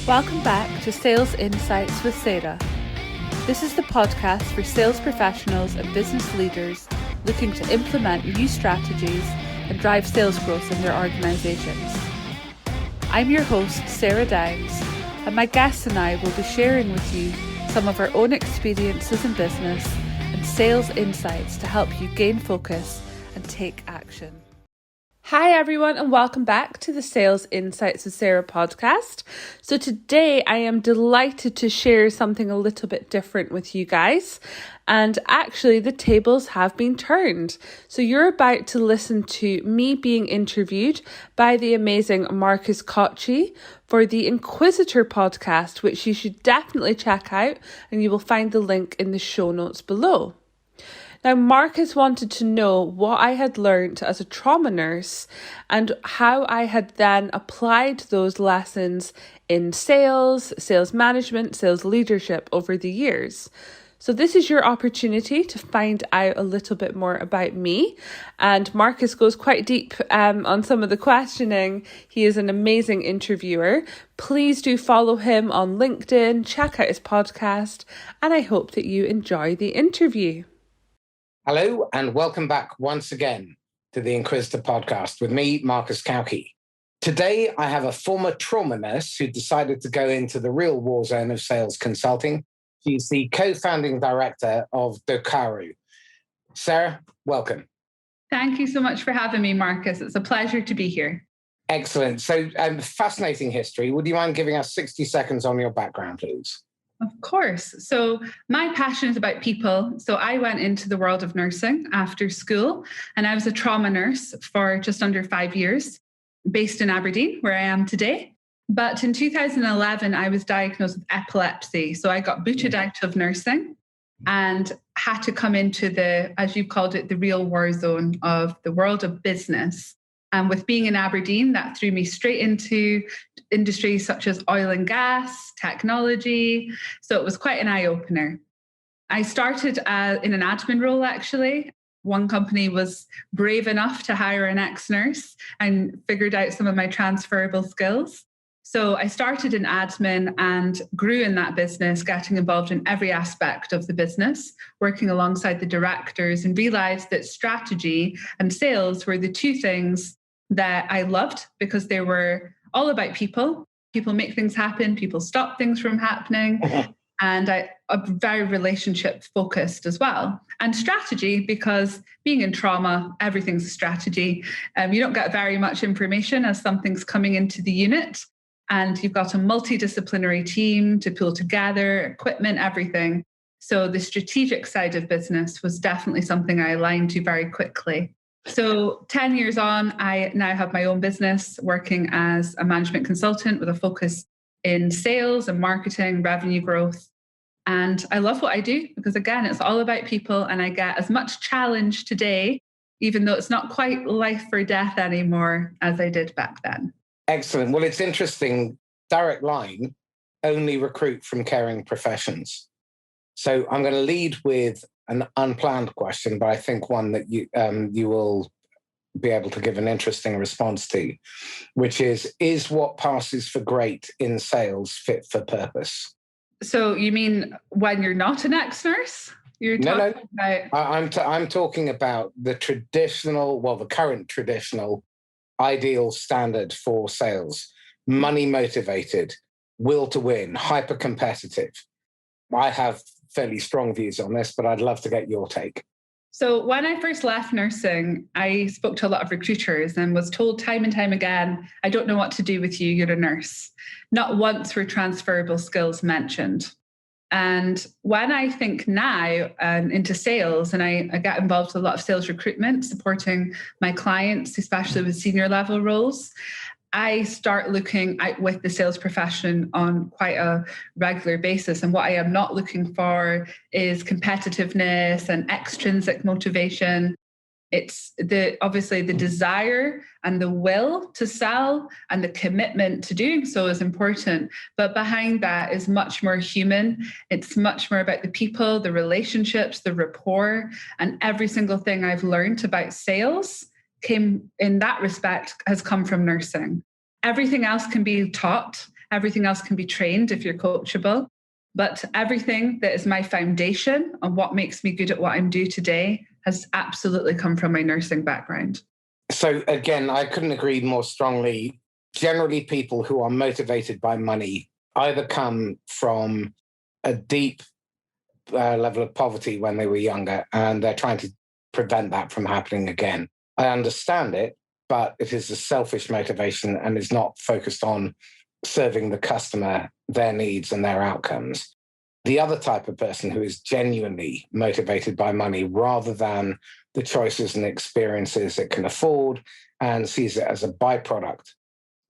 Welcome back to Sales Insights with Sarah. This is the podcast for sales professionals and business leaders looking to implement new strategies and drive sales growth in their organizations. I'm your host, Sarah Downs, and my guests and I will be sharing with you some of our own experiences in business and sales insights to help you gain focus and take action. Hi everyone, and welcome back to the Sales Insights with Sarah podcast. So today I am delighted to share something a little bit different with you guys. And actually the tables have been turned. So you're about to listen to me being interviewed by the amazing Marcus Cauchi for the Inquisitor podcast, which you should definitely check out, and you will find the link in the show notes below. Now, Marcus wanted to know what I had learned as a trauma nurse and how I had then applied those lessons in sales, sales management, sales leadership over the years. So this is your opportunity to find out a little bit more about me. And Marcus goes quite deep on some of the questioning. He is an amazing interviewer. Please do follow him on LinkedIn, check out his podcast, and I hope that you enjoy the interview. Hello, and welcome back once again to the Inquisitor podcast with me, Marcus Cauchi. Today, I have a former trauma nurse who decided to go into the real war zone of sales consulting. She's the co-founding director of Dokaru. Sarah, welcome. Thank you so much for having me, Marcus. It's a pleasure to be here. Excellent. So, fascinating history. Would you mind giving us 60 seconds on your background, please? Of course. So my passion is about people. So I went into the world of nursing after school, and I was a trauma nurse for just under 5 years, based in Aberdeen, where I am today. But in 2011, I was diagnosed with epilepsy. So I got booted out of nursing and had to come into the, as you called it, the real war zone of the world of business. And with being in Aberdeen, that threw me straight into industries such as oil and gas, technology. So it was quite an eye-opener. I started in an admin role, actually. One company was brave enough to hire an ex-nurse and figured out some of my transferable skills. So I started in admin and grew in that business, getting involved in every aspect of the business, working alongside the directors, and realized that strategy and sales were the two things that I loved because they were all about people. People make things happen, people stop things from happening. And I'm very relationship focused as well. And strategy, because being in trauma, everything's a strategy. You don't get very much information as something's coming into the unit. And you've got a multidisciplinary team to pull together, equipment, everything. So the strategic side of business was definitely something I aligned to very quickly. So 10 years on, I now have my own business working as a management consultant with a focus in sales and marketing, revenue growth. And I love what I do because, again, it's all about people, and I get as much challenge today, even though it's not quite life or death anymore, as I did back then. Excellent. Well, it's interesting. Direct line, only recruit from caring professions. So I'm going to lead with an unplanned question, but I think one that you will be able to give an interesting response to, which is what passes for great in sales fit for purpose? So you mean when you're not an ex-nurse? No. I'm talking about the current traditional ideal standard for sales: money motivated, will to win, hyper competitive. I have fairly strong views on this, but I'd love to get your take. So when I first left nursing, I spoke to a lot of recruiters and was told time and time again, I don't know what to do with you, you're a nurse. Not once were transferable skills mentioned. And when I think now into sales, and I get involved with a lot of sales recruitment, supporting my clients, especially with senior level roles, I start looking out with the sales profession on quite a regular basis. And what I am not looking for is competitiveness and extrinsic motivation. It's obviously the desire and the will to sell and the commitment to doing so is important. But behind that is much more human. It's much more about the people, the relationships, the rapport, and every single thing I've learned about sales came in that respect has come from nursing. Everything else can be taught Everything else can be trained if you're coachable. But everything that is my foundation and what makes me good at what I'm doing today has absolutely come from my nursing background. So again, I couldn't agree more strongly. Generally, people who are motivated by money either come from a deep level of poverty when they were younger, and they're trying to prevent that from happening again. I understand it, but it is a selfish motivation and is not focused on serving the customer, their needs and their outcomes. The other type of person who is genuinely motivated by money rather than the choices and experiences it can afford and sees it as a byproduct,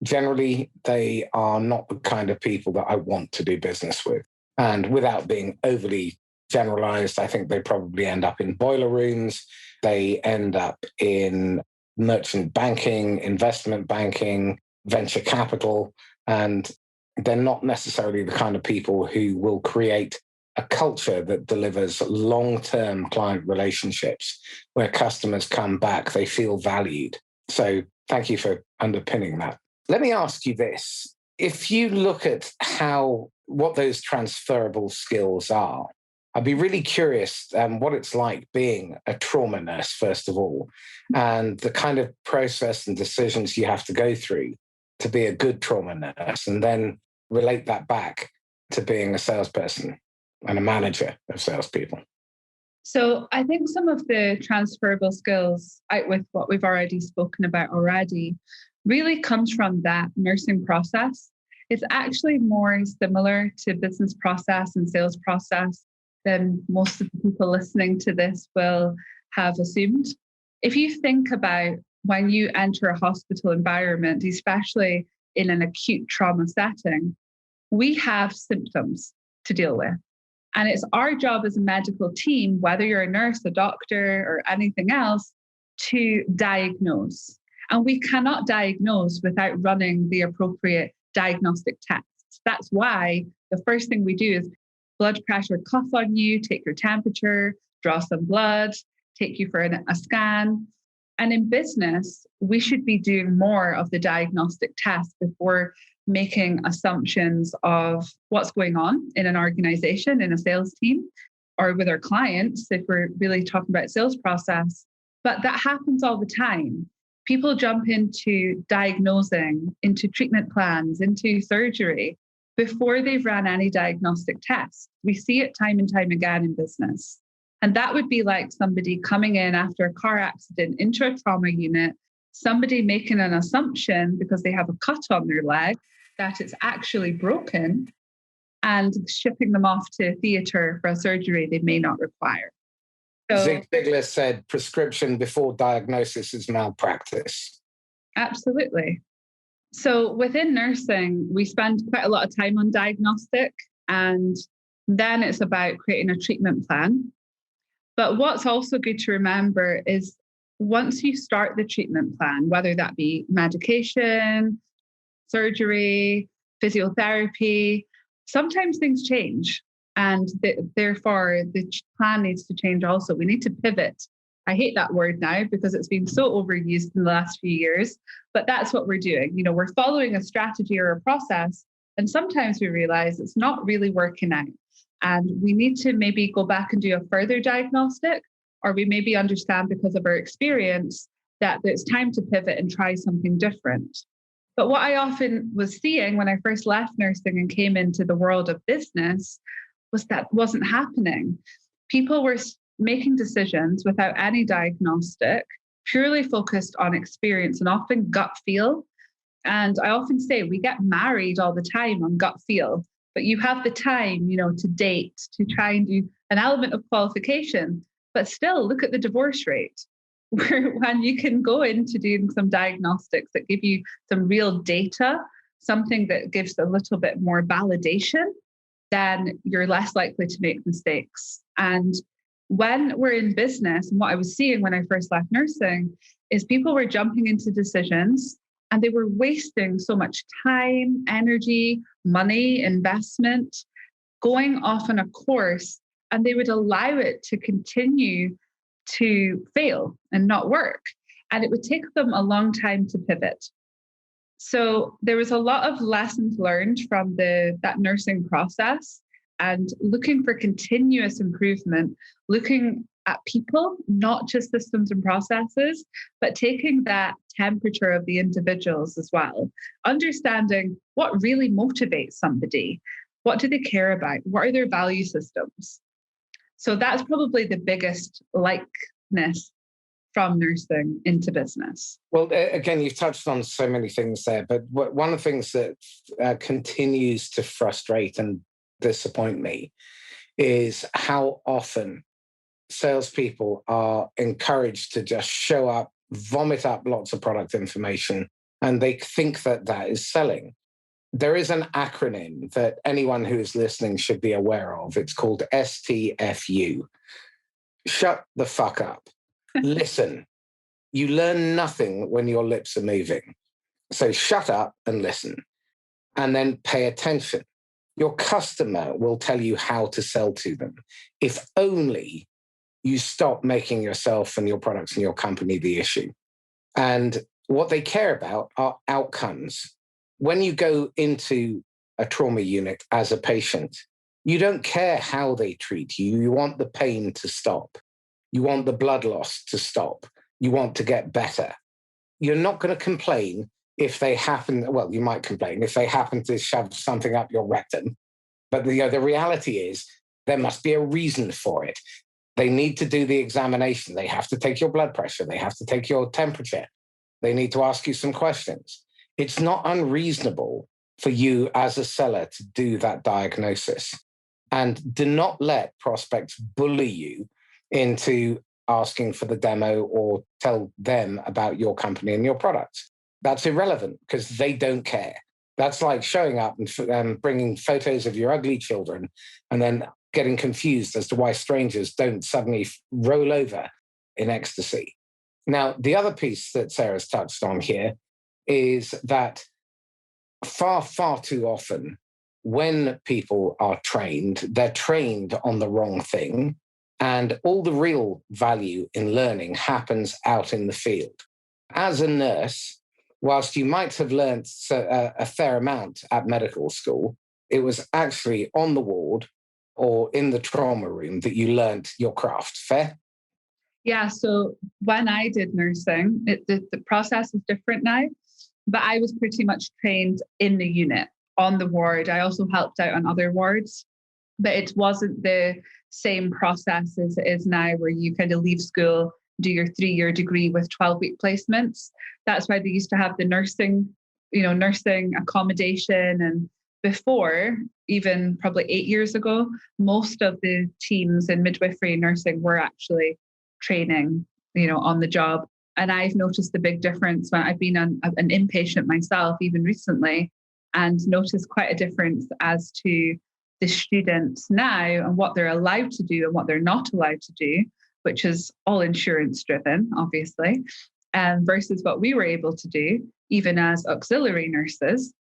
generally, they are not the kind of people that I want to do business with. And without being overly generalized, I think they probably end up in boiler rooms. They end up in merchant banking, investment banking, venture capital, and they're not necessarily the kind of people who will create a culture that delivers long-term client relationships where customers come back, they feel valued. So thank you for underpinning that. Let me ask you this. If you look at what those transferable skills are, I'd be really curious what it's like being a trauma nurse, first of all, and the kind of process and decisions you have to go through to be a good trauma nurse, and then relate that back to being a salesperson and a manager of salespeople. So I think some of the transferable skills, out with what we've already spoken about already, really comes from that nursing process. It's actually more similar to business process and sales process than most of the people listening to this will have assumed. If you think about when you enter a hospital environment, especially in an acute trauma setting, we have symptoms to deal with. And it's our job as a medical team, whether you're a nurse, a doctor, or anything else, to diagnose. And we cannot diagnose without running the appropriate diagnostic tests. That's why the first thing we do is blood pressure cuff on you, take your temperature, draw some blood, take you for a scan. And in business, we should be doing more of the diagnostic tests before making assumptions of what's going on in an organization, in a sales team, or with our clients, if we're really talking about sales process. But that happens all the time. People jump into diagnosing, into treatment plans, into surgery before they've run any diagnostic tests. We see it time and time again in business. And that would be like somebody coming in after a car accident into a trauma unit, somebody making an assumption because they have a cut on their leg that it's actually broken, and shipping them off to a theatre for a surgery they may not require. So, Zig Ziglar said prescription before diagnosis is malpractice. Absolutely. So within nursing, we spend quite a lot of time on diagnostic, and then it's about creating a treatment plan. But what's also good to remember is once you start the treatment plan, whether that be medication, surgery, physiotherapy, sometimes things change. And therefore, the plan needs to change also. We need to pivot. I hate that word now because it's been so overused in the last few years, but that's what we're doing. You know, we're following a strategy or a process, and sometimes we realize it's not really working out. And we need to maybe go back and do a further diagnostic, or we maybe understand because of our experience that it's time to pivot and try something different. But what I often was seeing when I first left nursing and came into the world of business was that wasn't happening. People were making decisions without any diagnostic, purely focused on experience and often gut feel. And I often say we get married all the time on gut feel, but you have the time, to date, to try and do an element of qualification, but still look at the divorce rate. Where when you can go into doing some diagnostics that give you some real data, something that gives a little bit more validation, then you're less likely to make mistakes. And when we're in business, and what I was seeing when I first left nursing, is people were jumping into decisions and they were wasting so much time, energy, money, investment, going off on a course, and they would allow it to continue to fail and not work. And it would take them a long time to pivot. So there was a lot of lessons learned from that nursing process and looking for continuous improvement, looking at people, not just systems and processes, but taking that temperature of the individuals as well, understanding what really motivates somebody. What do they care about? What are their value systems? So that's probably the biggest likeness from nursing into business. Well, again, you've touched on so many things there, but one of the things that continues to frustrate and disappoint me is how often salespeople are encouraged to just show up, vomit up lots of product information, and they think that that is selling. There is an acronym that anyone who is listening should be aware of. It's called STFU. Shut the fuck up. Listen. You learn nothing when your lips are moving. So shut up and listen, and then pay attention. Your customer will tell you how to sell to them. If only you stop making yourself and your products and your company the issue. And what they care about are outcomes. When you go into a trauma unit as a patient, you don't care how they treat you. You want the pain to stop. You want the blood loss to stop. You want to get better. You're not going to complain if they happen, well, you might complain if they happen to shove something up your rectum. But the reality is there must be a reason for it. They need to do the examination. They have to take your blood pressure. They have to take your temperature. They need to ask you some questions. It's not unreasonable for you as a seller to do that diagnosis. And do not let prospects bully you into asking for the demo or tell them about your company and your products. That's irrelevant because they don't care. That's like showing up and bringing photos of your ugly children and then getting confused as to why strangers don't suddenly roll over in ecstasy. Now, the other piece that Sarah's touched on here is that far, far too often when people are trained, they're trained on the wrong thing. And all the real value in learning happens out in the field. As a nurse, whilst you might have learned a fair amount at medical school, it was actually on the ward or in the trauma room that you learned your craft. Fair? Yeah, so when I did nursing, the process is different now, but I was pretty much trained in the unit, on the ward. I also helped out on other wards, but it wasn't the same process as it is now, where you kind of leave school, do your 3-year degree with 12-week placements. That's why they used to have the nursing accommodation. And before, even probably 8 years ago, most of the teams in midwifery and nursing were actually training, on the job. And I've noticed the big difference when I've been an inpatient myself, even recently, and noticed quite a difference as to the students now and what they're allowed to do and what they're not allowed to do, which is all insurance driven, obviously, versus what we were able to do, even as auxiliary nurses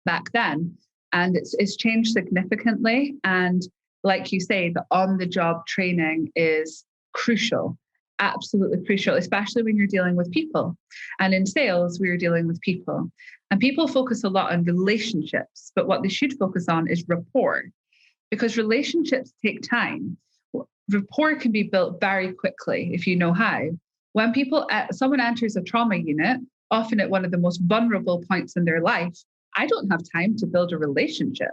back then. And it's changed significantly. And like you say, the on-the-job training is crucial, absolutely crucial, especially when you're dealing with people. And in sales, we're dealing with people. And people focus a lot on relationships, but what they should focus on is rapport, because relationships take time. Rapport can be built very quickly if you know how. When someone enters a trauma unit, often at one of the most vulnerable points in their life, I don't have time to build a relationship.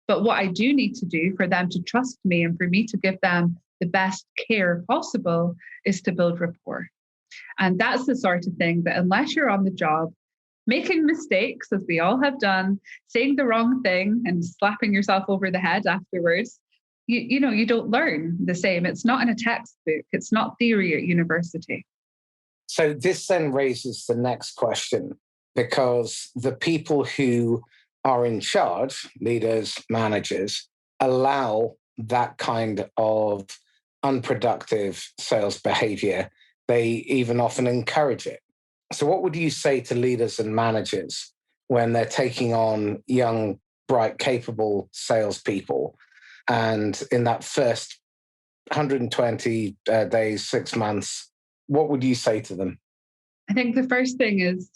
But what I do need to do for them to trust me and for me to give them the best care possible is to build rapport. And that's the sort of thing that unless you're on the job, making mistakes, as we all have done, saying the wrong thing and slapping yourself over the head afterwards, you don't learn the same. It's not in a textbook. It's not theory at university. So this then raises the next question, because the people who are in charge, leaders, managers, allow that kind of unproductive sales behavior. They even often encourage it. So what would you say to leaders and managers when they're taking on young, bright, capable salespeople? And in that first 120 days, 6 months, what would you say to them? I think the first thing is,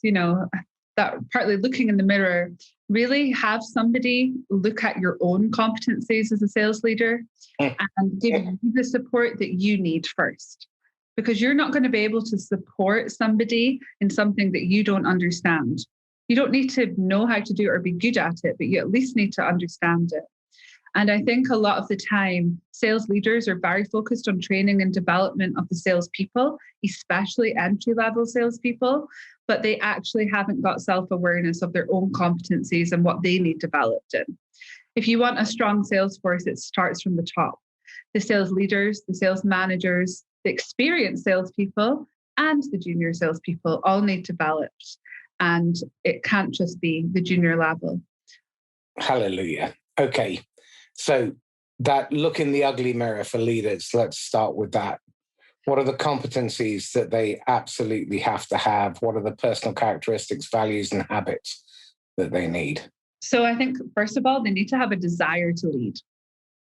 that partly looking in the mirror, really have somebody look at your own competencies as a sales leader and give you the support that you need first. Because you're not going to be able to support somebody in something that you don't understand. You don't need to know how to do it or be good at it, but you at least need to understand it. And I think a lot of the time, sales leaders are very focused on training and development of the salespeople, especially entry-level salespeople, but they actually haven't got self-awareness of their own competencies and what they need developed in. If you want a strong sales force, it starts from the top. The sales leaders, the sales managers, the experienced salespeople, and the junior salespeople all need developed. And it can't just be the junior level. Hallelujah. Okay. So that look in the ugly mirror for leaders, let's start with that. What are the competencies that they absolutely have to have? What are the personal characteristics, values, and habits that they need? So I think, first of all, they need to have a desire to lead.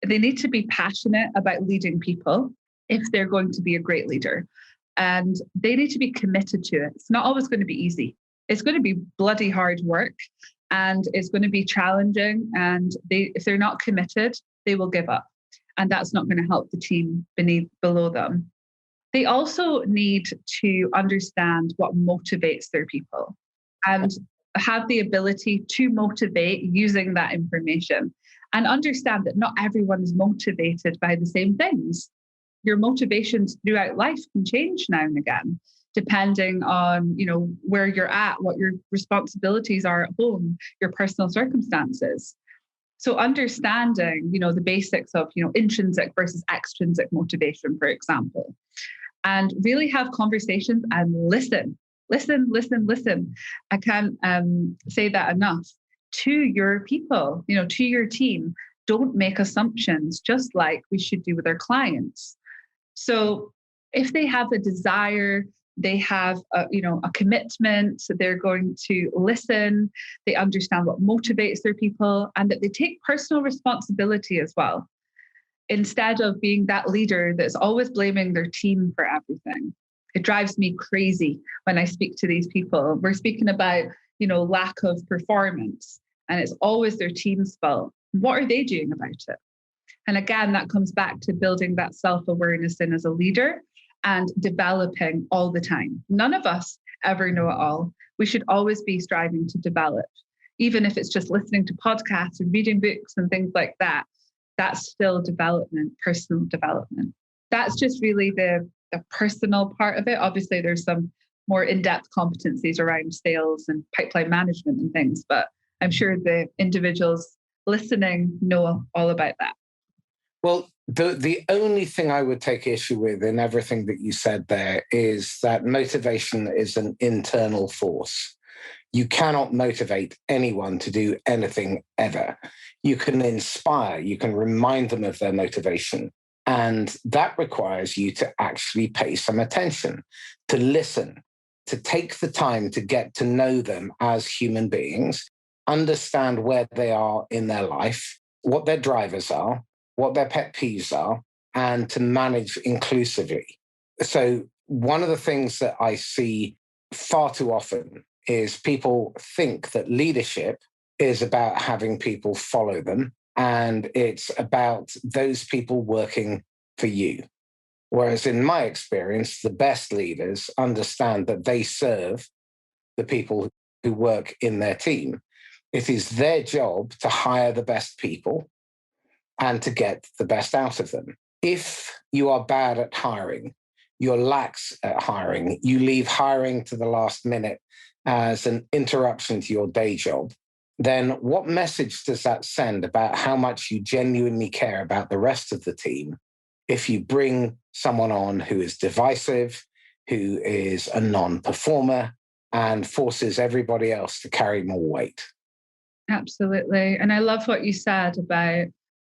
They need to be passionate about leading people if they're going to be a great leader. And they need to be committed to it. It's not always going to be easy. It's going to be bloody hard work. And it's going to be challenging. And if they're not committed, they will give up. And that's not going to help the team below them. They also need to understand what motivates their people and have the ability to motivate using that information, and understand that not everyone is motivated by the same things. Your motivations throughout life can change now and again, depending on, where you're at, what your responsibilities are at home, your personal circumstances. So understanding, the basics of, intrinsic versus extrinsic motivation, for example, and really have conversations and listen. I can't say that enough to your people, to your team. Don't make assumptions, just like we should do with our clients. So if they have a desire, they have a commitment, so they're going to listen, they understand what motivates their people, and that they take personal responsibility as well, instead of being that leader that's always blaming their team for everything. It drives me crazy when I speak to these people. We're speaking about, lack of performance, and it's always their team's fault. What are they doing about it? And again, that comes back to building that self-awareness in as a leader and developing all the time. None of us ever know it all. We should always be striving to develop, even if it's just listening to podcasts and reading books and things like that. That's still development, personal development. That's just really the personal part of it. Obviously, there's some more in-depth competencies around sales and pipeline management and things, but I'm sure the individuals listening know all about that. Well, the only thing I would take issue with in everything that you said there is that motivation is an internal force. You cannot motivate anyone to do anything ever. You can inspire, you can remind them of their motivation. And that requires you to actually pay some attention, to listen, to take the time to get to know them as human beings, understand where they are in their life, what their drivers are, what their pet peeves are, and to manage inclusively. So one of the things that I see far too often is people think that leadership is about having people follow them, and it's about those people working for you. Whereas in my experience, the best leaders understand that they serve the people who work in their team. It is their job to hire the best people and to get the best out of them. If you are bad at hiring, you're lax at hiring, you leave hiring to the last minute as an interruption to your day job, then what message does that send about how much you genuinely care about the rest of the team if you bring someone on who is divisive, who is a non-performer, and forces everybody else to carry more weight? Absolutely. And I love what you said about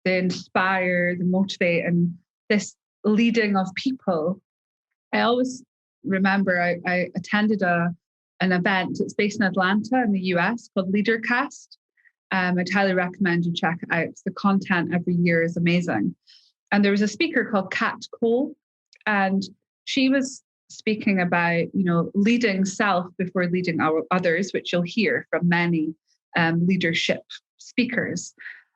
the inspire, the motivate, and this leading of people. I always remember I attended an event. It's based in Atlanta in the US called LeaderCast. I'd highly recommend you check it out. The content every year is amazing. And there was a speaker called Kat Cole, and she was speaking about, leading self before leading others, which you'll hear from many leadership speakers.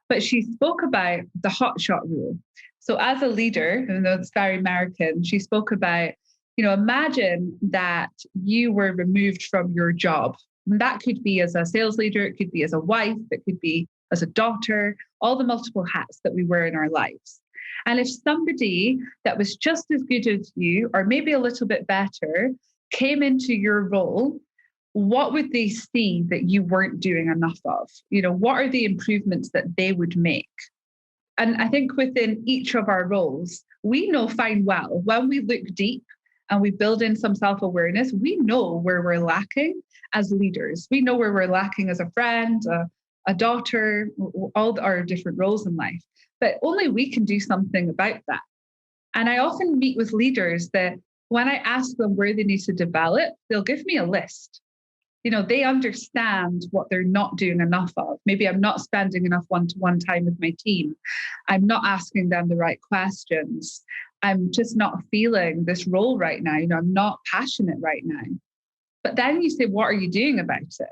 But she spoke about the hotshot rule. So as a leader, even though it's very American, she spoke about, imagine that you were removed from your job. And that could be as a sales leader, it could be as a wife, it could be as a daughter, all the multiple hats that we wear in our lives. And if somebody that was just as good as you, or maybe a little bit better, came into your role, what would they see that you weren't doing enough of? What are the improvements that they would make? And I think within each of our roles, we know fine well, when we look deep and we build in some self-awareness, we know where we're lacking as leaders. We know where we're lacking as a friend, a daughter, all our different roles in life. But only we can do something about that. And I often meet with leaders that when I ask them where they need to develop, they'll give me a list. They understand what they're not doing enough of. Maybe I'm not spending enough one-to-one time with my team. I'm not asking them the right questions. I'm just not feeling this role right now. I'm not passionate right now. But then you say, what are you doing about it?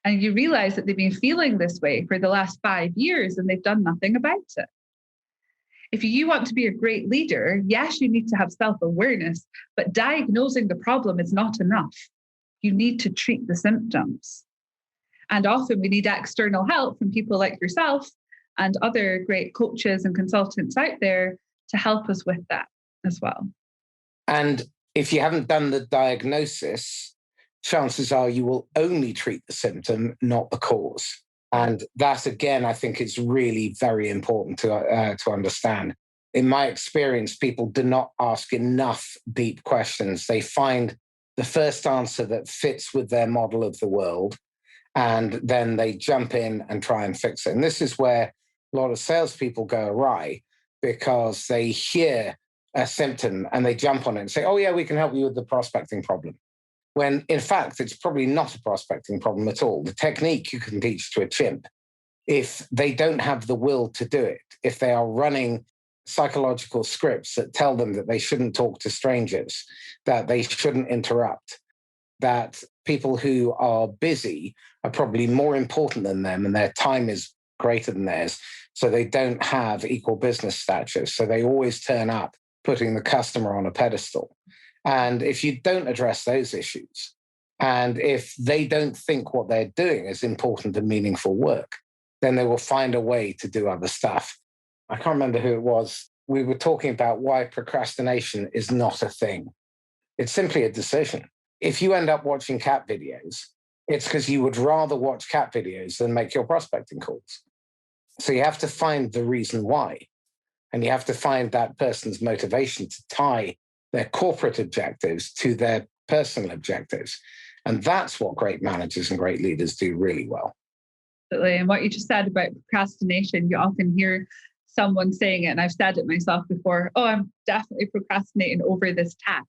And you realize that they've been feeling this way for the last 5 years and they've done nothing about it. If you want to be a great leader, yes, you need to have self-awareness, but diagnosing the problem is not enough. You need to treat the symptoms. And often we need external help from people like yourself and other great coaches and consultants out there to help us with that as well. And if you haven't done the diagnosis, chances are you will only treat the symptom, not the cause. And that, again, I think is really very important to understand. In my experience, people do not ask enough deep questions. They find the first answer that fits with their model of the world, and then they jump in and try and fix it. And this is where a lot of salespeople go awry, because they hear a symptom and they jump on it and say, oh, yeah, we can help you with the prospecting problem. When in fact, it's probably not a prospecting problem at all. The technique you can teach to a chimp. If they don't have the will to do it, if they are running psychological scripts that tell them that they shouldn't talk to strangers, that they shouldn't interrupt, that people who are busy are probably more important than them and their time is greater than theirs, so they don't have equal business stature. So they always turn up putting the customer on a pedestal. And if you don't address those issues, and if they don't think what they're doing is important and meaningful work, then they will find a way to do other stuff. I can't remember who it was. We were talking about why procrastination is not a thing. It's simply a decision. If you end up watching cat videos, it's because you would rather watch cat videos than make your prospecting calls. So you have to find the reason why. And you have to find that person's motivation to tie their corporate objectives to their personal objectives. And that's what great managers and great leaders do really well. Absolutely. And what you just said about procrastination, you often hear someone saying it, and I've said it myself before, oh, I'm definitely procrastinating over this task.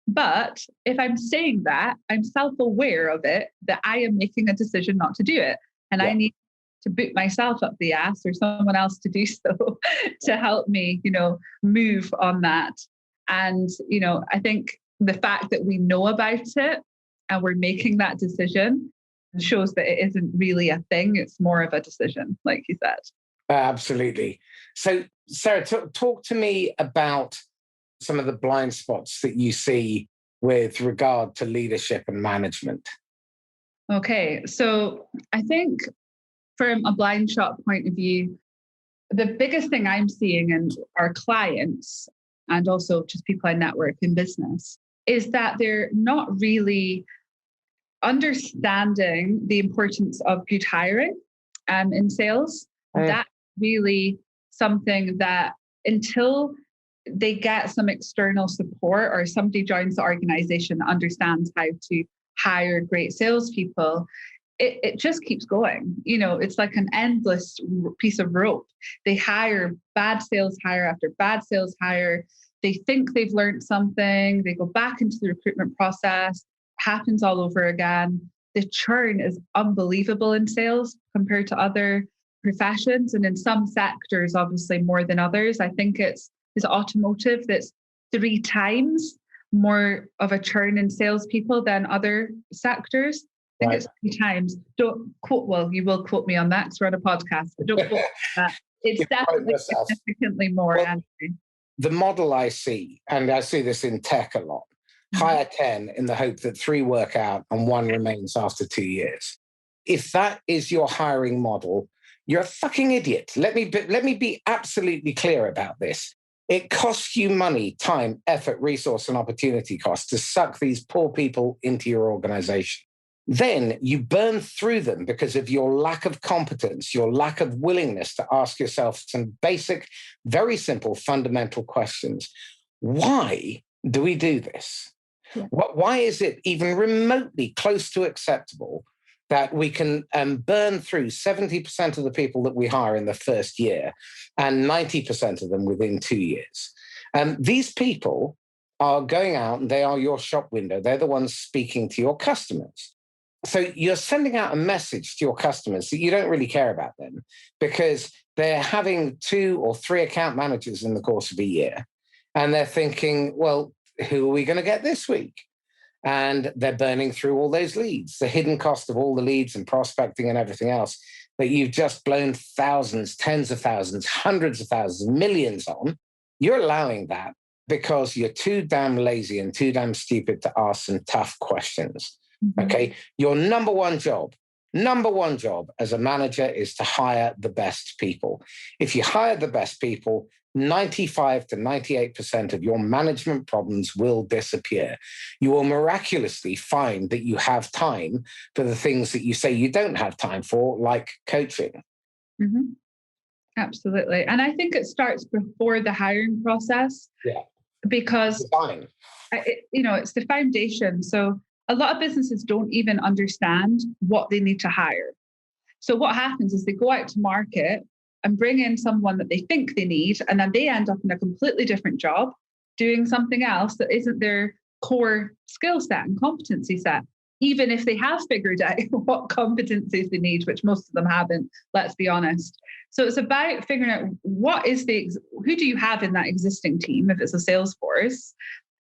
But if I'm saying that, I'm self-aware of it, that I am making a decision not to do it. And I need to boot myself up the ass or someone else to do so to help me, move on that. And, I think the fact that we know about it and we're making that decision shows that it isn't really a thing. It's more of a decision, like you said. Absolutely. So, Sarah, talk to me about some of the blind spots that you see with regard to leadership and management. Okay. So I think from a blind spot point of view, the biggest thing I'm seeing in our clients and also just people I network in business is that they're not really understanding the importance of good hiring in sales. That's really something that until they get some external support or somebody joins the organization that understands how to hire great salespeople, it just keeps going. It's like an endless piece of rope. They hire bad sales hire after bad sales hire. They think they've learned something. They go back into the recruitment process. Happens all over again. The churn is unbelievable in sales compared to other professions. And in some sectors, obviously more than others. I think it's automotive that's 3 times more of a churn in salespeople than other sectors. I think it's 3 times. Don't quote, well, you will quote me on that because we're on a podcast, but don't quote that. It's definitely significantly more. Well, the model I see, and I see this in tech a lot, hire 10 in the hope that 3 work out and 1 remains after 2 years. If that is your hiring model, you're a fucking idiot. Let me be absolutely clear about this. It costs you money, time, effort, resource, and opportunity costs to suck these poor people into your organization. Then you burn through them because of your lack of competence, your lack of willingness to ask yourself some basic, very simple, fundamental questions. Why do we do this? Yeah. Why is it even remotely close to acceptable that we can burn through 70% of the people that we hire in the first year and 90% of them within 2 years? These people are going out and they are your shop window. They're the ones speaking to your customers. So you're sending out a message to your customers that you don't really care about them because they're having 2 or 3 account managers in the course of a year. And they're thinking, well, who are we going to get this week? And they're burning through all those leads, the hidden cost of all the leads and prospecting and everything else that you've just blown thousands, tens of thousands, hundreds of thousands, millions on. You're allowing that because you're too damn lazy and too damn stupid to ask some tough questions. Okay, your number one job as a manager is to hire the best people. If you hire the best people, 95 to 98% of your management problems will disappear. You will miraculously find that you have time for the things that you say you don't have time for, like coaching. Mm-hmm. Absolutely. And I think it starts before the hiring process. Yeah. Because, it's the foundation. So a lot of businesses don't even understand what they need to hire. So what happens is they go out to market and bring in someone that they think they need, and then they end up in a completely different job doing something else that isn't their core skill set and competency set, even if they have figured out what competencies they need, which most of them haven't, let's be honest. So it's about figuring out who do you have in that existing team, if it's a sales force.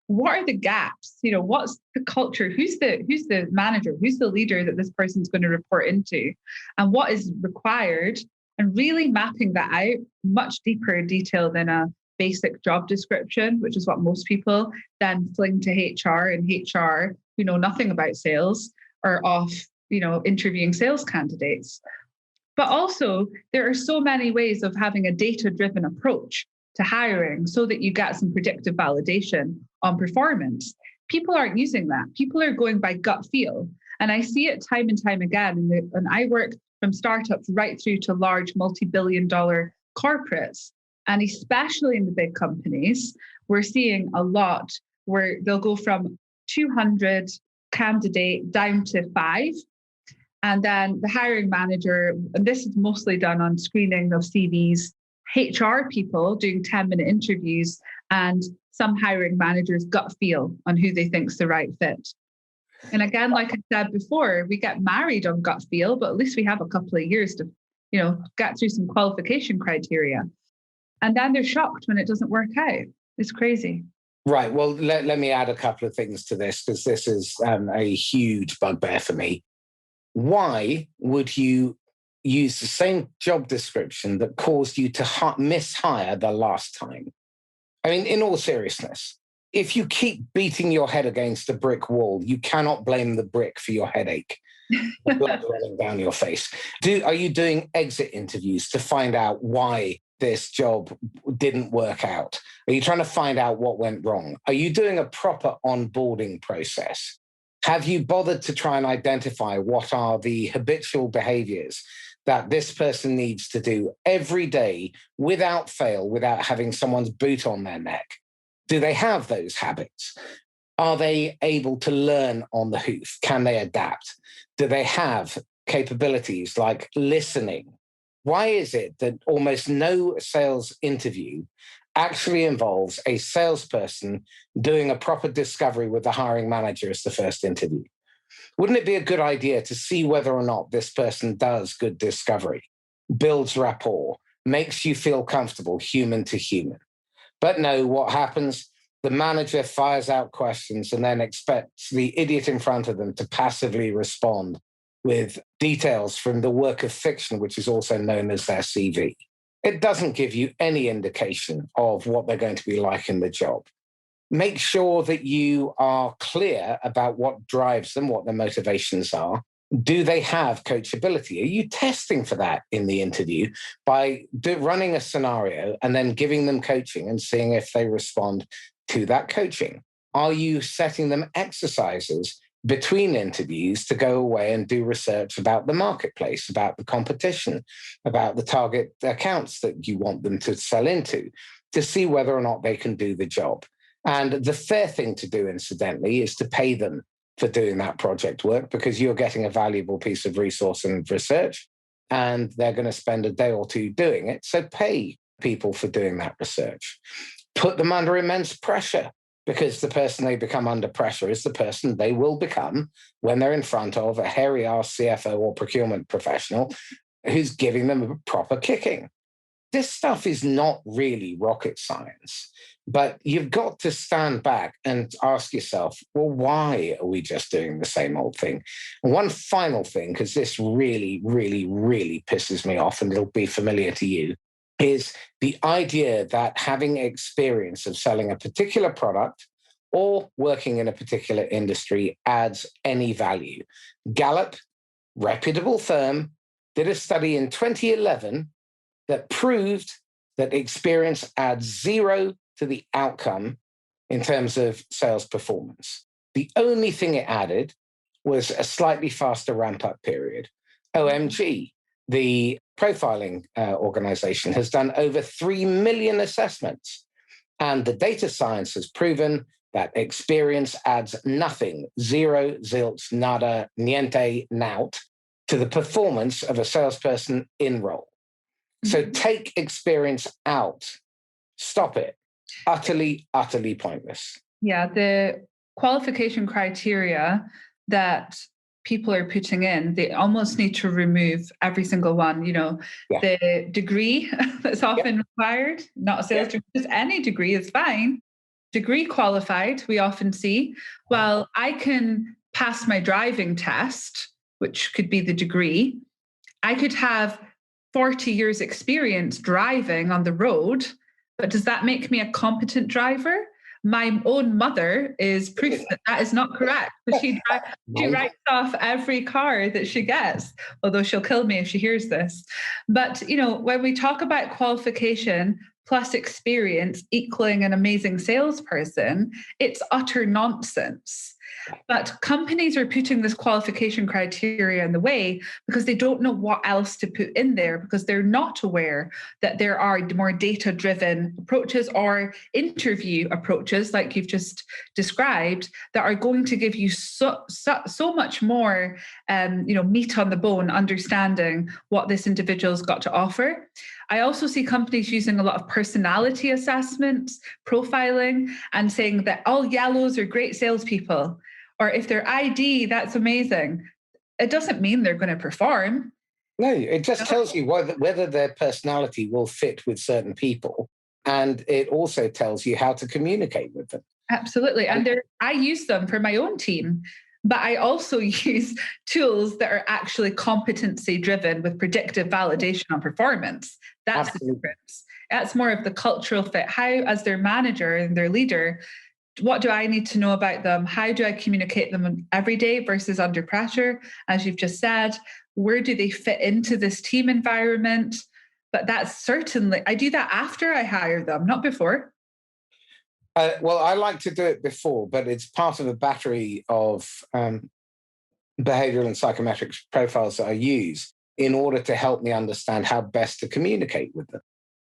What are the gaps? What's the culture? Who's the manager? Who's the leader that this person's going to report into? And what is required? And really mapping that out much deeper in detail than a basic job description, which is what most people then fling to HR, and HR, who know nothing about sales, are off, interviewing sales candidates. But also, there are so many ways of having a data-driven approach to hiring so that you get some predictive validation on performance. People aren't using that. People are going by gut feel. And I see it time and time again. And I work from startups right through to large multi-billion-dollar corporates. And especially in the big companies, we're seeing a lot where they'll go from 200 candidate down to 5. And then the hiring manager, and this is mostly done on screening of CVs, HR people doing 10-minute interviews, and some hiring managers' gut feel on who they think's the right fit. And again, like I said before, we get married on gut feel, but at least we have a couple of years to, get through some qualification criteria. And then they're shocked when it doesn't work out. It's crazy. Right. Well, let me add a couple of things to this, because this is a huge bugbear for me. Why would you use the same job description that caused you to mishire the last time? I mean, in all seriousness, if you keep beating your head against a brick wall, you cannot blame the brick for your headache. Blood running down your face. Are you doing exit interviews to find out why this job didn't work out? Are you trying to find out what went wrong? Are you doing a proper onboarding process? Have you bothered to try and identify what are the habitual behaviors that this person needs to do every day without fail, without having someone's boot on their neck? Do they have those habits? Are they able to learn on the hoof? Can they adapt? Do they have capabilities like listening? Why is it that almost no sales interview actually involves a salesperson doing a proper discovery with the hiring manager as the first interview? Wouldn't it be a good idea to see whether or not this person does good discovery, builds rapport, makes you feel comfortable human to human? But no, what happens? the manager fires out questions and then expects the idiot in front of them to passively respond with details from the work of fiction, which is also known as their CV. It doesn't give you any indication of what they're going to be like in the job. Make sure that you are clear about what drives them, what their motivations are. Do they have coachability? Are you testing for that in the interview by running a scenario and then giving them coaching and seeing if they respond to that coaching? Are you setting them exercises between interviews to go away and do research about the marketplace, about the competition, about the target accounts that you want them to sell into, to see whether or not they can do the job? And the fair thing to do, incidentally, is to pay them for doing that project work, because you're getting a valuable piece of resource and research, and they're going to spend a day or two doing it. So pay people for doing that research. Put them under immense pressure, because the person they become under pressure is the person they will become when they're in front of a hairy-ass CFO or procurement professional who's giving them a proper kicking. This stuff is not really rocket science, but you've got to stand back and ask yourself, well, why are we just doing the same old thing? And one final thing, because this really, really, really pisses me off, and it'll be familiar to you, is the idea that having experience of selling a particular product or working in a particular industry adds any value. Gallup, reputable firm, did a study in 2011 that proved that experience adds zero to the outcome in terms of sales performance. The only thing it added was a slightly faster ramp-up period. OMG, the profiling organization, has done over 3 million assessments, and the data science has proven that experience adds nothing, zero, zilch, nada, niente, nout, to the performance of a salesperson in role. So take experience out. Stop it. Utterly, utterly pointless. Yeah, the qualification criteria that people are putting in, they almost need to remove every single one. The degree that's often required, not a sales degree, just any degree is fine. Degree qualified, we often see. Well, I can pass my driving test, which could be the degree. I could have 40 years experience driving on the road, but does that make me a competent driver? My own mother is proof that that is not correct. She writes off every car that she gets, although she'll kill me if she hears this. But, when we talk about qualification plus experience equaling an amazing salesperson, it's utter nonsense. But companies are putting this qualification criteria in the way because they don't know what else to put in there, because they're not aware that there are more data-driven approaches or interview approaches, like you've just described, that are going to give you so much more, meat on the bone, understanding what this individual's got to offer. I also see companies using a lot of personality assessments, profiling, and saying that all yellows are great salespeople. Or if they're ID, that's amazing. It doesn't mean they're going to perform. No, it just tells you whether their personality will fit with certain people. And it also tells you how to communicate with them. Absolutely. And I use them for my own team. But I also use tools that are actually competency driven with predictive validation on performance. That's Absolutely. The difference. That's more of the cultural fit. How, as their manager and their leader, what do I need to know about them? How do I communicate them every day versus under pressure? As you've just said, where do they fit into this team environment? But that's certainly, I do that after I hire them, not before. Well, I like to do it before, but it's part of a battery of behavioral and psychometric profiles that I use in order to help me understand how best to communicate with them.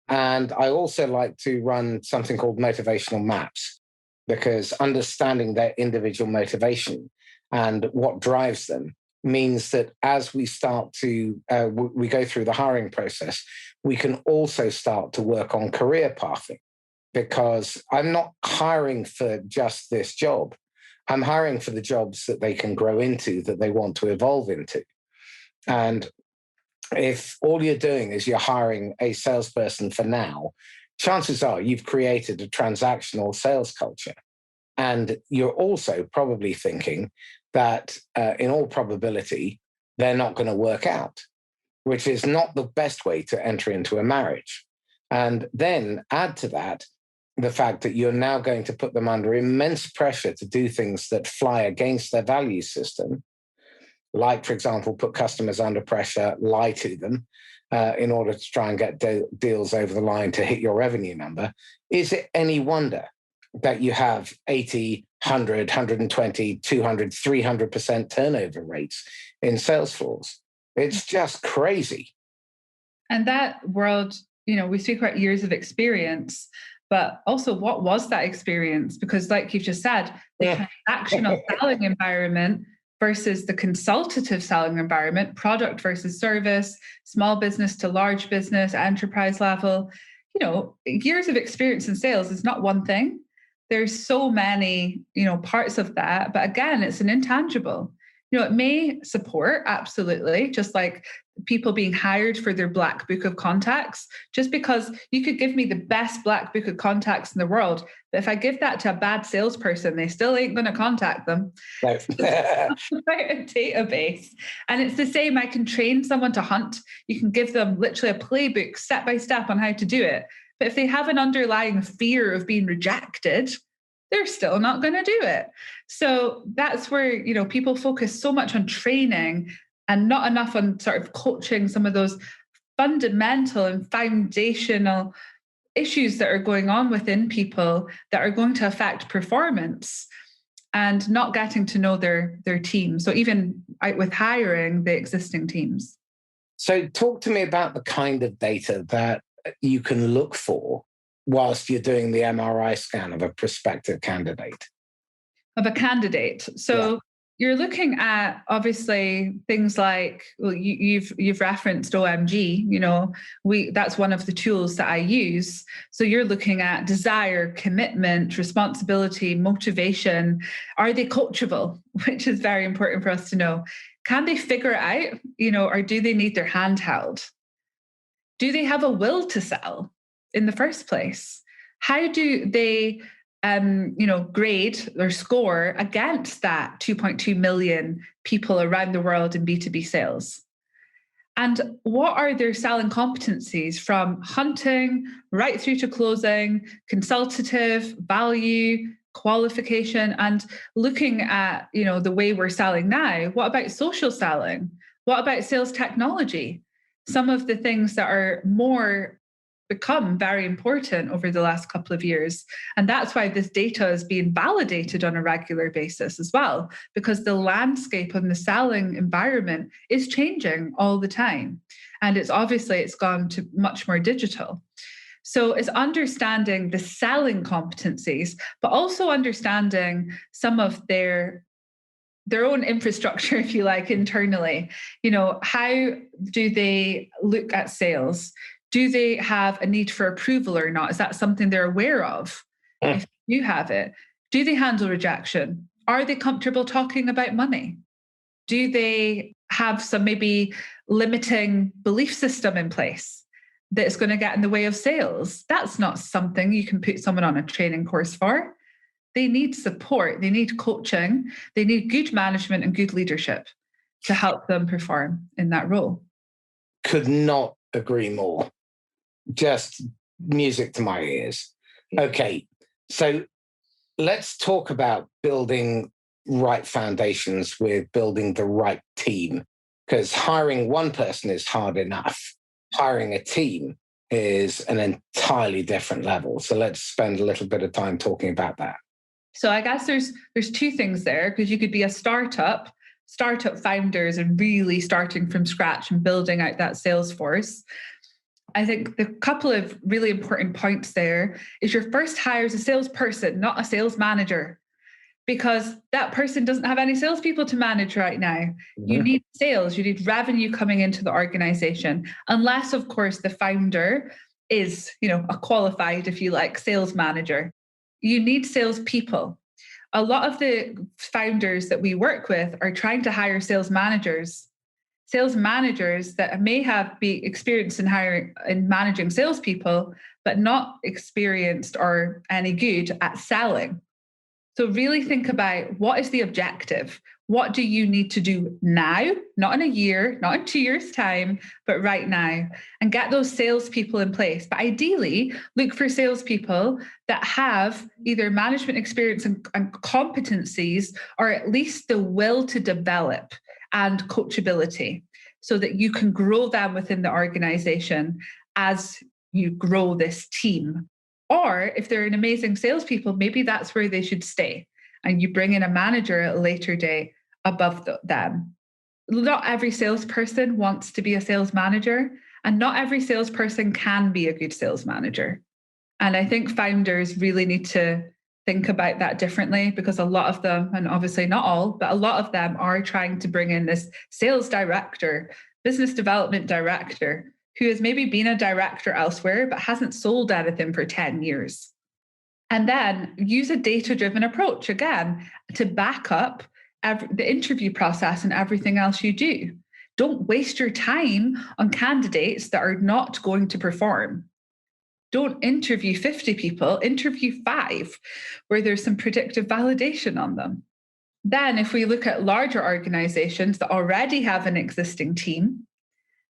And I also like to run something called motivational maps, because understanding their individual motivation and what drives them means that as we start to, we go through the hiring process, we can also start to work on career pathing. Because I'm not hiring for just this job. I'm hiring for the jobs that they can grow into, that they want to evolve into. And if all you're doing is you're hiring a salesperson for now chances are you've created a transactional sales culture. And you're also probably thinking that in all probability, they're not going to work out, which is not the best way to enter into a marriage. And then add to that the fact that you're now going to put them under immense pressure to do things that fly against their value system, like, for example, put customers under pressure, lie to them in order to try and get deals over the line to hit your revenue number. Is it any wonder that you have 80, 100, 120, 200, 300% turnover rates in sales floors? It's just crazy. And that world, we speak about years of experience, but also what was that experience? Because like you've just said, the transactional selling environment versus the consultative selling environment, product versus service, small business to large business, enterprise level, years of experience in sales is not one thing. There's so many, parts of that. But again, it's an intangible. It may support, absolutely, just like people being hired for their black book of contacts, just because you could give me the best black book of contacts in the world. But if I give that to a bad salesperson, they still ain't going to contact them. No. About a database. And it's the same. I can train someone to hunt. You can give them literally a playbook step by step on how to do it. But if they have an underlying fear of being rejected, they're still not going to do it. So that's where, people focus so much on training and not enough on sort of coaching some of those fundamental and foundational issues that are going on within people that are going to affect performance and not getting to know their team. So even with hiring the existing teams. So talk to me about the kind of data that you can look for whilst you're doing the MRI scan of a prospective candidate. Of a candidate. So you're looking at obviously things like, well, you've referenced OMG, that's one of the tools that I use. So you're looking at desire, commitment, responsibility, motivation. Are they coachable? Which is very important for us to know. Can they figure it out, or do they need their hand held? Do they have a will to sell in the first place? How do they grade or score against that 2.2 million people around the world in B2B sales? And what are their selling competencies from hunting right through to closing, consultative, value, qualification, and looking at, the way we're selling now? What about social selling? What about sales technology? Some of the things that are become very important over the last couple of years. And that's why this data is being validated on a regular basis as well, because the landscape of the selling environment is changing all the time. And it's gone to much more digital. So it's understanding the selling competencies, but also understanding some of their own infrastructure, if you like, internally. How do they look at sales? Do they have a need for approval or not? Is that something they're aware of? If you have it, do they handle rejection? Are they comfortable talking about money? Do they have some maybe limiting belief system in place that's going to get in the way of sales? That's not something you can put someone on a training course for. They need support. They need coaching. They need good management and good leadership to help them perform in that role. Could not agree more. Just music to my ears. Okay, so let's talk about building right foundations with building the right team, because hiring one person is hard enough. Hiring a team is an entirely different level. So let's spend a little bit of time talking about that. So I guess there's two things there, because you could be a startup founders and really starting from scratch and building out that sales force. I think the couple of really important points there is your first hire is a salesperson, not a sales manager, because that person doesn't have any salespeople to manage right now. You need sales, you need revenue coming into the organization, unless, of course, the founder is, a qualified, if you like, sales manager. You need salespeople. A lot of the founders that we work with are trying to hire sales managers. sales managers that may have be experienced in managing salespeople, but not experienced or any good at selling. So really think about, what is the objective? What do you need to do now? Not in a year, not in 2 years' time, but right now. And get those salespeople in place. But ideally, look for salespeople that have either management experience and competencies, or at least the will to develop and coachability, so that you can grow them within the organization as you grow this team. Or if they're an amazing salespeople, maybe that's where they should stay. And you bring in a manager at a later date above them. Not every salesperson wants to be a sales manager, and not every salesperson can be a good sales manager. And I think founders really need to think about that differently, because a lot of them, and obviously not all, but a lot of them are trying to bring in this sales director, business development director, who has maybe been a director elsewhere, but hasn't sold anything for 10 years. And then use a data-driven approach, again, to back up the interview process and everything else you do. Don't waste your time on candidates that are not going to perform. Don't interview 50 people, interview 5, where there's some predictive validation on them. Then if we look at larger organizations that already have an existing team,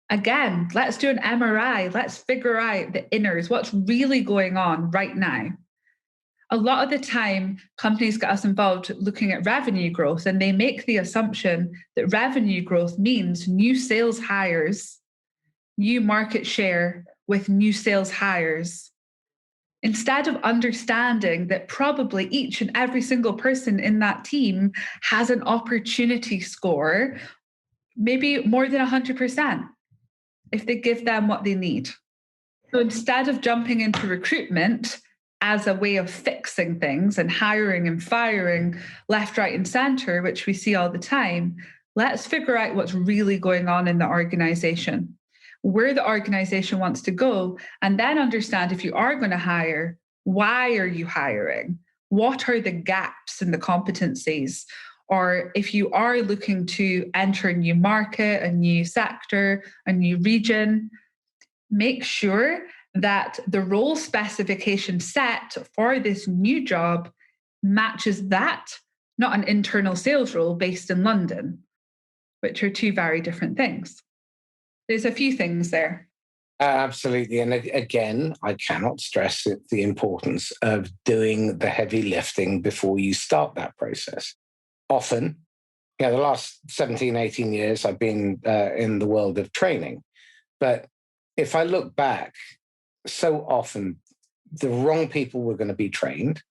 again, let's do an MRI. Let's figure out the inners, what's really going on right now. A lot of the time, companies get us involved looking at revenue growth, and they make the assumption that revenue growth means new sales hires, new market share with new sales hires, instead of understanding that probably each and every single person in that team has an opportunity score, maybe more than 100%. If they give them what they need. So instead of jumping into recruitment as a way of fixing things and hiring and firing left, right, and center, which we see all the time, let's figure out what's really going on in the organization, where the organization wants to go, and then understand, if you are going to hire, why are you hiring? What are the gaps in the competencies? Or if you are looking to enter a new market, a new sector, a new region, make sure that the role specification set for this new job matches that, not an internal sales role based in London, which are two very different things. There's a few things there. Absolutely. And again, I cannot stress the importance of doing the heavy lifting before you start that process. Often, the last 17, 18 years, I've been in the world of training. But if I look back, so often the wrong people were going to be trained.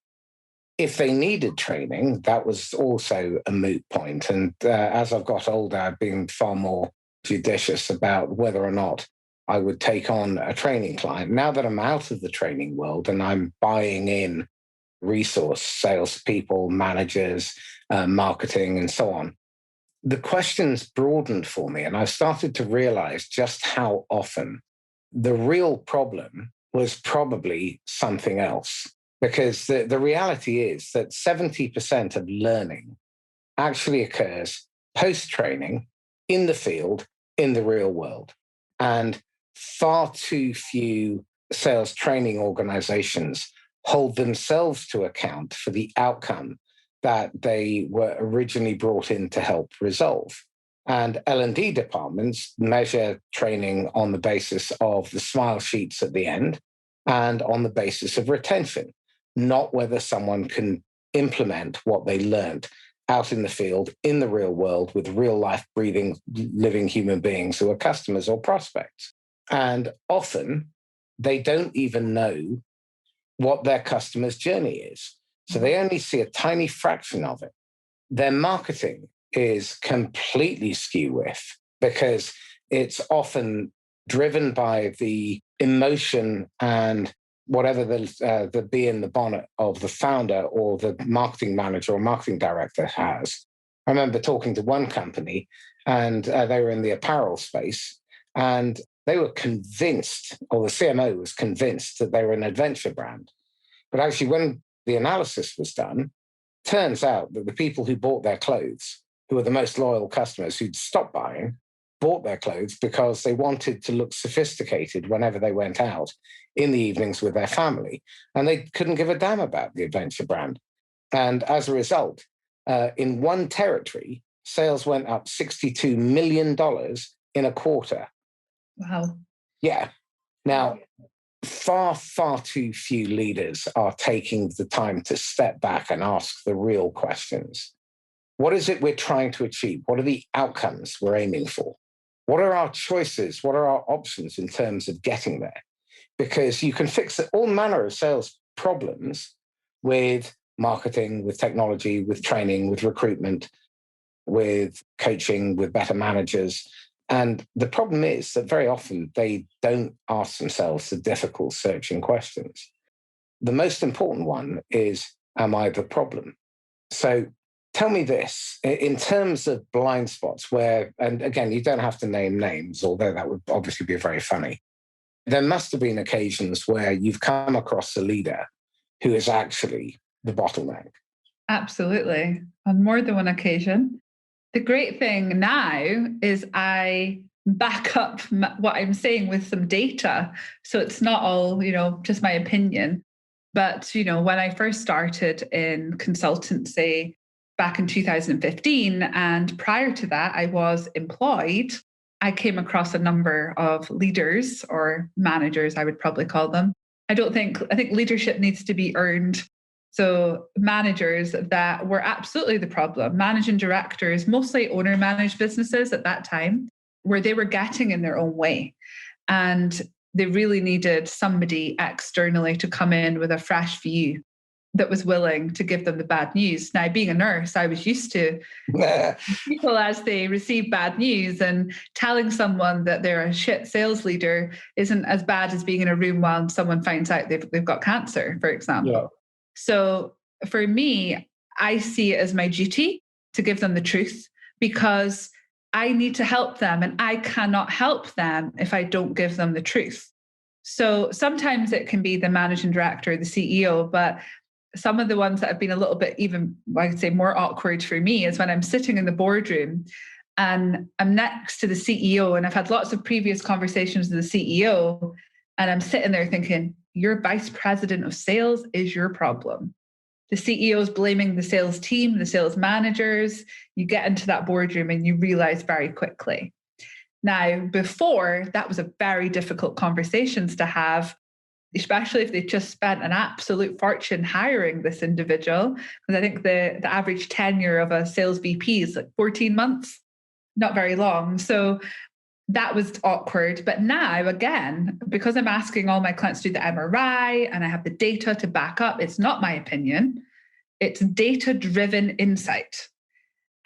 If they needed training, that was also a moot point. And as I've got older, I've been far more judicious about whether or not I would take on a training client. Now that I'm out of the training world and I'm buying in resource, salespeople, managers, marketing, and so on, the questions broadened for me. And I started to realize just how often the real problem was probably something else. Because the reality is that 70% of learning actually occurs post-training in the field, in the real world. And far too few sales training organizations hold themselves to account for the outcome that they were originally brought in to help resolve. And L&D departments measure training on the basis of the smile sheets at the end and on the basis of retention, not whether someone can implement what they learned out in the field, in the real world, with real life, breathing, living human beings who are customers or prospects. And often they don't even know what their customer's journey is. So they only see a tiny fraction of it. Their marketing is completely skew with, because it's often driven by the emotion and whatever the bee in the bonnet of the founder or the marketing manager or marketing director has. I remember talking to one company, and they were in the apparel space, and they were convinced, or the CMO was convinced, that they were an adventure brand. But actually, when the analysis was done, turns out that the people who bought their clothes, who were the most loyal customers who'd stopped buying, bought their clothes because they wanted to look sophisticated whenever they went out in the evenings with their family. And they couldn't give a damn about the adventure brand. And as a result, in one territory, sales went up $62 million in a quarter. Wow. Yeah. Now, far, far too few leaders are taking the time to step back and ask the real questions. What is it we're trying to achieve? What are the outcomes we're aiming for? What are our choices? What are our options in terms of getting there? Because you can fix all manner of sales problems with marketing, with technology, with training, with recruitment, with coaching, with better managers. And the problem is that very often they don't ask themselves the difficult searching questions. The most important one is, am I the problem? So tell me this, in terms of blind spots where, and again, you don't have to name names, although that would obviously be very funny. There must have been occasions where you've come across a leader who is actually the bottleneck. Absolutely. On more than one occasion. The great thing now is I back up what I'm saying with some data. So it's not all, just my opinion. But, when I first started in consultancy back in 2015, and prior to that, I was employed, I came across a number of leaders or managers, I would probably call them. I think leadership needs to be earned. So managers that were absolutely the problem, managing directors, mostly owner managed businesses at that time, where they were getting in their own way. And they really needed somebody externally to come in with a fresh view that was willing to give them the bad news. Now, being a nurse, I was used to people as they receive bad news, and telling someone that they're a shit sales leader isn't as bad as being in a room while someone finds out they've got cancer, for example. Yeah. So for me, I see it as my duty to give them the truth, because I need to help them, and I cannot help them if I don't give them the truth. So sometimes it can be the managing director, the CEO, but some of the ones that have been a little bit even, I would say, more awkward for me is when I'm sitting in the boardroom and I'm next to the CEO, and I've had lots of previous conversations with the CEO, and I'm sitting there thinking, your vice president of sales is your problem. The CEO is blaming the sales team, the sales managers. You get into that boardroom and you realize very quickly. Now, before, that was a very difficult conversations to have, especially if they just spent an absolute fortune hiring this individual. Because I think the average tenure of a sales VP is like 14 months, not very long. So that was awkward. But now, again, because I'm asking all my clients to do the MRI and I have the data to back up, it's not my opinion. It's data-driven insight.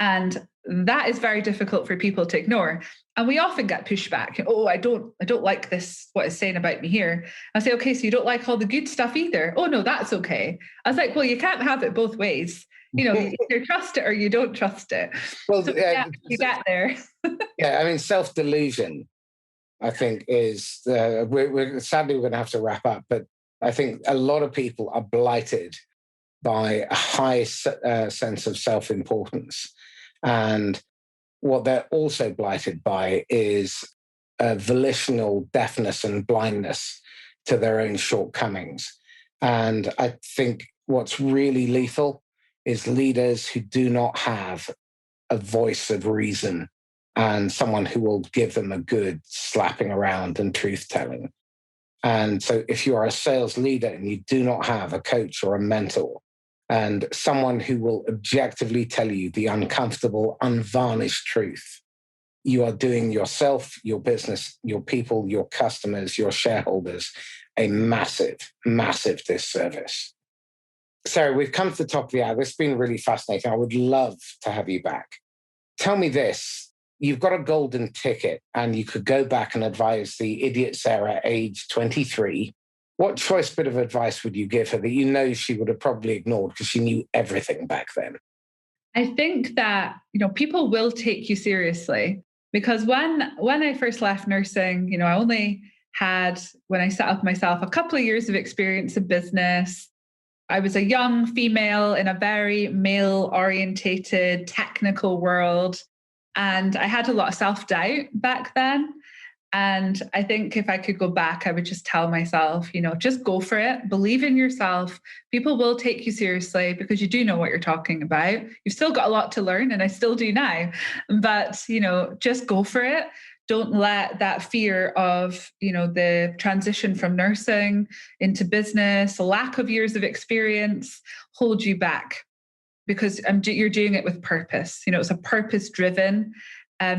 And that is very difficult for people to ignore. And we often get pushback. Oh, I don't like this, what it's saying about me here. I say, okay, so you don't like all the good stuff either. Oh, no, that's okay. I was like, well, you can't have it both ways. You either trust it or you don't trust it. Well, so you get there. Yeah, I mean, self-delusion, I think, is, sadly, we're going to have to wrap up. But I think a lot of people are blighted by a high sense of self-importance. And what they're also blighted by is a volitional deafness and blindness to their own shortcomings. And I think what's really lethal is leaders who do not have a voice of reason and someone who will give them a good slapping around and truth-telling. And so if you are a sales leader and you do not have a coach or a mentor, and someone who will objectively tell you the uncomfortable, unvarnished truth, you are doing yourself, your business, your people, your customers, your shareholders a massive, massive disservice. Sarah, we've come to the top of the hour. This has been really fascinating. I would love to have you back. Tell me this. You've got a golden ticket and you could go back and advise the idiot Sarah, age 23. What choice bit of advice would you give her that she would have probably ignored because she knew everything back then? I think that, people will take you seriously, because when I first left nursing, I only had, when I set up myself, a couple of years of experience in business. I was a young female in a very male-orientated technical world. And I had a lot of self-doubt back then. And I think if I could go back, I would just tell myself, just go for it. Believe in yourself. People will take you seriously because you do know what you're talking about. You've still got a lot to learn, and I still do now. But, just go for it. Don't let that fear of, the transition from nursing into business, a lack of years of experience hold you back, because you're doing it with purpose. It's a purpose-driven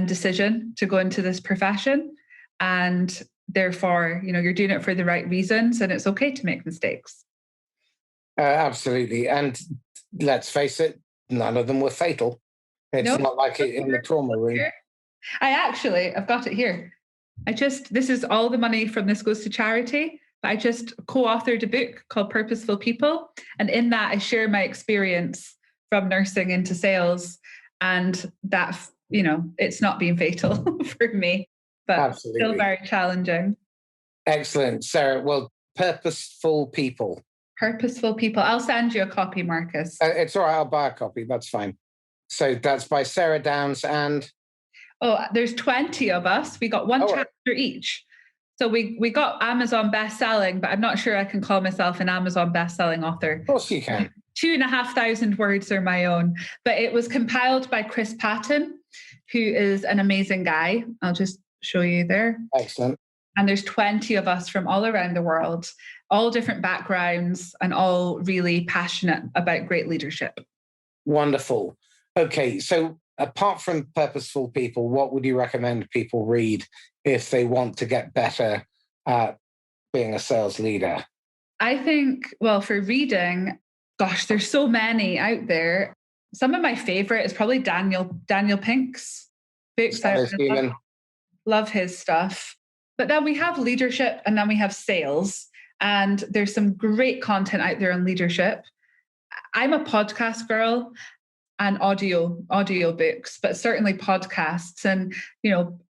decision to go into this profession. And therefore, you're doing it for the right reasons, and it's okay to make mistakes. Absolutely. And let's face it, none of them were fatal. It's not like it in the trauma room. I've got it here. This is all the money from this goes to charity. But I just co-authored a book called Purposeful People. And in that, I share my experience from nursing into sales. And that, it's not been fatal for me. But absolutely. Still very challenging. Excellent, Sarah. Well, Purposeful People. Purposeful People. I'll send you a copy, Marcus. It's all right. I'll buy a copy. That's fine. So that's by Sarah Downs and... Oh, there's 20 of us. We got one chapter each. So we got Amazon best-selling, but I'm not sure I can call myself an Amazon best-selling author. Of course you can. 2,500 words are my own. But it was compiled by Chris Patton, who is an amazing guy. I'll just show you there. Excellent. And there's 20 of us from all around the world, all different backgrounds, and all really passionate about great leadership. Wonderful. Okay, so apart from Purposeful People, what would you recommend people read if they want to get better at being a sales leader? I think, for reading, there's so many out there. Some of my favorite is probably Daniel Pink's books. Love his stuff. But then we have leadership, and then we have sales. And there's some great content out there on leadership. I'm a podcast girl and audio books, but certainly podcasts. And,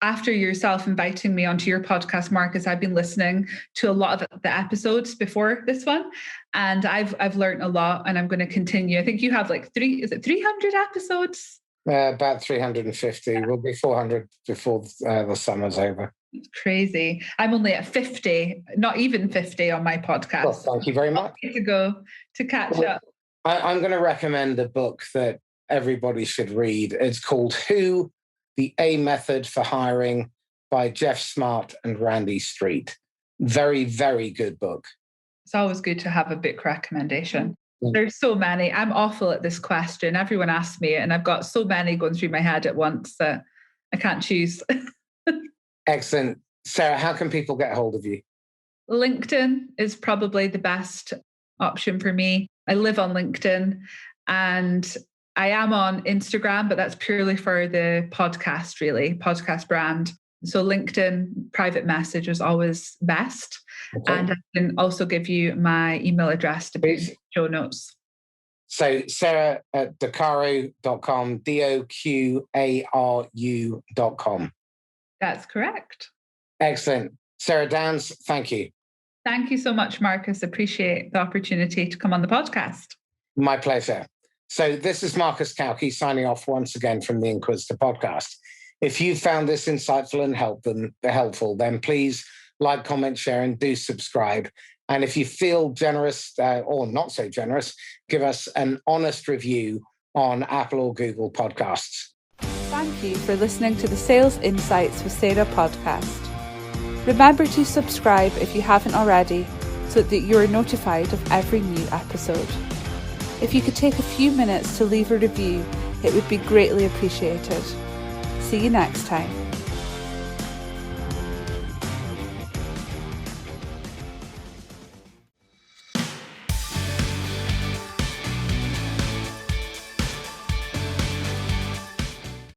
after yourself inviting me onto your podcast, Marcus, I've been listening to a lot of the episodes before this one. And I've learned a lot, and I'm going to continue. I think you have 300 episodes? About 350. We'll be 400 before the summer's over. It's crazy. I'm only at 50, not even 50 on my podcast. Well, thank you very much. To go to catch up. I'm going to recommend a book that everybody should read. It's called Who? The A Method for Hiring by Jeff Smart and Randy Street. Very, very good book. It's always good to have a book recommendation. There's so many. I'm awful at this question. Everyone asks me it, and I've got so many going through my head at once that I can't choose. Excellent. Sarah, how can people get hold of you? LinkedIn is probably the best option for me. I live on LinkedIn, and I am on Instagram, but that's purely for the podcast brand. So LinkedIn private message is always best. Okay. And I can also give you my email address to put in show notes. So Sarah at docaru.com, DOQARU.com. That's correct. Excellent. Sarah Downs, thank you. Thank you so much, Marcus. Appreciate the opportunity to come on the podcast. My pleasure. So this is Marcus Cauchi signing off once again from the Inquisitor podcast. If you found this insightful and helpful, then please like, comment, share, and do subscribe. And if you feel generous or not so generous, give us an honest review on Apple or Google Podcasts. Thank you for listening to the Sales Insights with Sarah podcast. Remember to subscribe if you haven't already, so that you are notified of every new episode. If you could take a few minutes to leave a review, it would be greatly appreciated. See you next time.